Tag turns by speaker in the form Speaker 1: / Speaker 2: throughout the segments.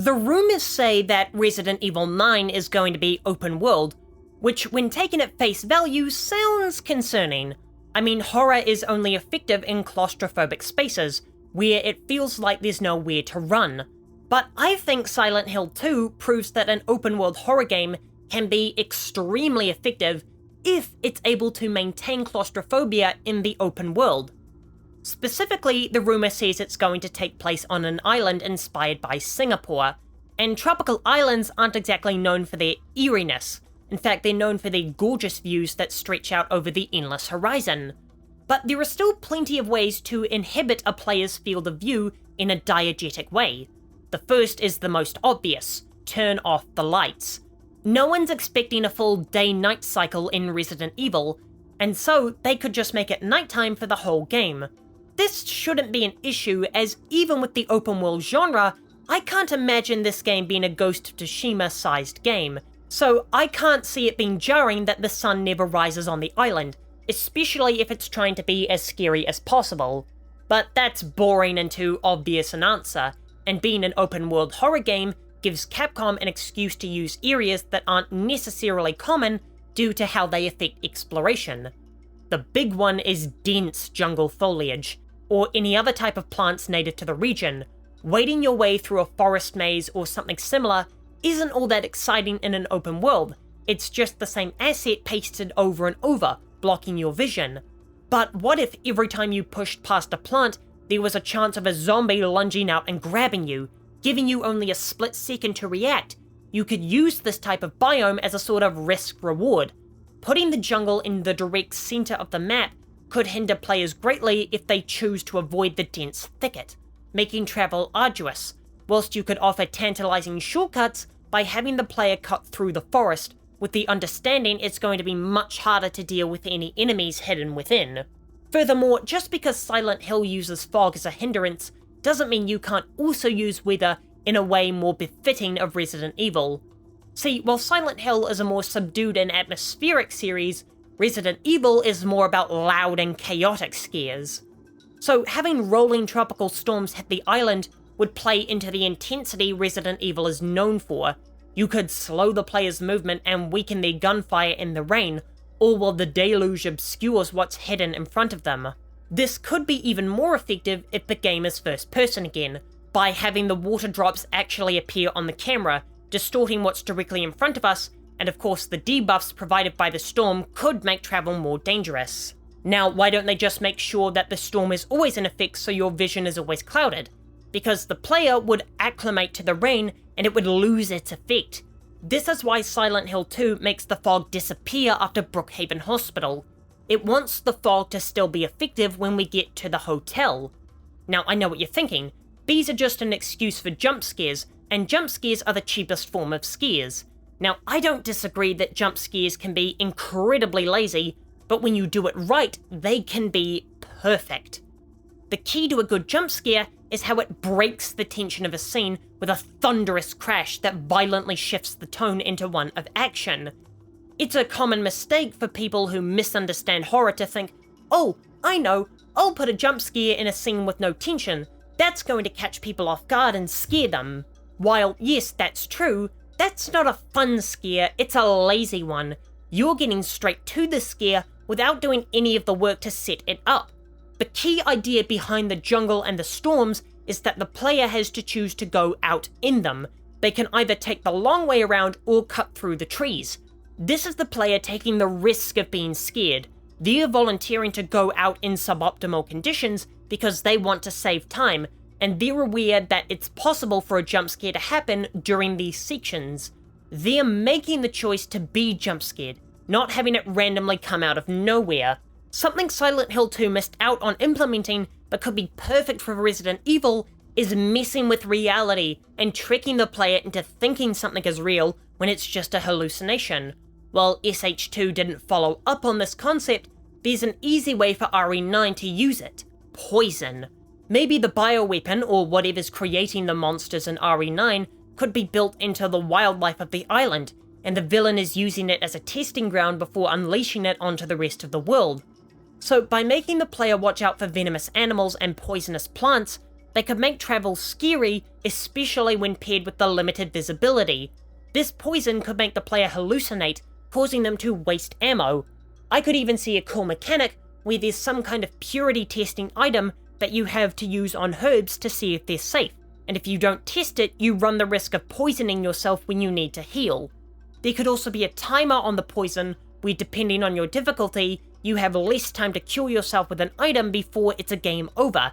Speaker 1: The rumors say that Resident Evil 9 is going to be open world, which when taken at face value sounds concerning. I mean, horror is only effective in claustrophobic spaces, where it feels like there's nowhere to run. But I think Silent Hill 2 proves that an open world horror game can be extremely effective if it's able to maintain claustrophobia in the open world. Specifically, the rumor says it's going to take place on an island inspired by Singapore, and tropical islands aren't exactly known for their eeriness. In fact, they're known for their gorgeous views that stretch out over the endless horizon. But there are still plenty of ways to inhibit a player's field of view in a diegetic way. The first is the most obvious: turn off the lights. No one's expecting a full day-night cycle in Resident Evil, and so they could just make it nighttime for the whole game. This shouldn't be an issue, as even with the open world genre, I can't imagine this game being a Ghost of Tsushima-sized game, so I can't see it being jarring that the sun never rises on the island, especially if it's trying to be as scary as possible. But that's boring and too obvious an answer, and being an open world horror game gives Capcom an excuse to use areas that aren't necessarily common due to how they affect exploration. The big one is dense jungle foliage, or any other type of plants native to the region. Wading your way through a forest maze or something similar isn't all that exciting in an open world, it's just the same asset pasted over and over, blocking your vision. But what if every time you pushed past a plant, there was a chance of a zombie lunging out and grabbing you, giving you only a split second to react? You could use this type of biome as a sort of risk-reward. Putting the jungle in the direct center of the map could hinder players greatly if they choose to avoid the dense thicket, making travel arduous, whilst you could offer tantalizing shortcuts by having the player cut through the forest, with the understanding it's going to be much harder to deal with any enemies hidden within. Furthermore, just because Silent Hill uses fog as a hindrance doesn't mean you can't also use weather in a way more befitting of Resident Evil. See, while Silent Hill is a more subdued and atmospheric series, Resident Evil is more about loud and chaotic scares. So having rolling tropical storms hit the island would play into the intensity Resident Evil is known for. You could slow the player's movement and weaken their gunfire in the rain, all while the deluge obscures what's hidden in front of them. This could be even more effective if the game is first person again, by having the water drops actually appear on the camera, distorting what's directly in front of us, and of course the debuffs provided by the storm could make travel more dangerous. Now, why don't they just make sure that the storm is always in effect so your vision is always clouded? Because the player would acclimate to the rain and it would lose its effect. This is why Silent Hill 2 makes the fog disappear after Brookhaven Hospital. It wants the fog to still be effective when we get to the hotel. Now, I know what you're thinking. These are just an excuse for jump scares, and jump scares are the cheapest form of scares. Now, I don't disagree that jump scares can be incredibly lazy, but when you do it right, they can be perfect. The key to a good jump scare is how it breaks the tension of a scene with a thunderous crash that violently shifts the tone into one of action. It's a common mistake for people who misunderstand horror to think, oh, I know, I'll put a jump scare in a scene with no tension. That's going to catch people off guard and scare them. While, yes, that's true, that's not a fun scare, it's a lazy one. You're getting straight to the scare without doing any of the work to set it up. The key idea behind the jungle and the storms is that the player has to choose to go out in them. They can either take the long way around or cut through the trees. This is the player taking the risk of being scared. They're volunteering to go out in suboptimal conditions because they want to save time, and they're aware that it's possible for a jump scare to happen during these sections. They're making the choice to be jump scared, not having it randomly come out of nowhere. Something Silent Hill 2 missed out on implementing, but could be perfect for Resident Evil, is messing with reality and tricking the player into thinking something is real when it's just a hallucination. While SH2 didn't follow up on this concept, there's an easy way for RE9 to use it: poison. Maybe the bioweapon, or whatever's creating the monsters in RE9, could be built into the wildlife of the island, and the villain is using it as a testing ground before unleashing it onto the rest of the world. So by making the player watch out for venomous animals and poisonous plants, They could make travel scary, especially when paired with the limited visibility. This poison could make the player hallucinate, causing them to waste ammo. I could even see a cool mechanic where there's some kind of purity testing item that you have to use on herbs to see if they're safe, and if you don't test it, you run the risk of poisoning yourself when you need to heal. There could also be a timer on the poison, where depending on your difficulty, you have less time to cure yourself with an item before it's a game over,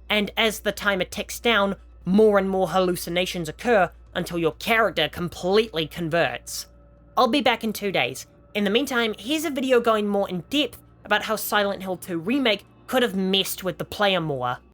Speaker 1: and as the timer ticks down, more and more hallucinations occur until your character completely converts. I'll be back in 2 days. In the meantime, here's a video going more in depth about how Silent Hill 2 Remake could have messed with the player more.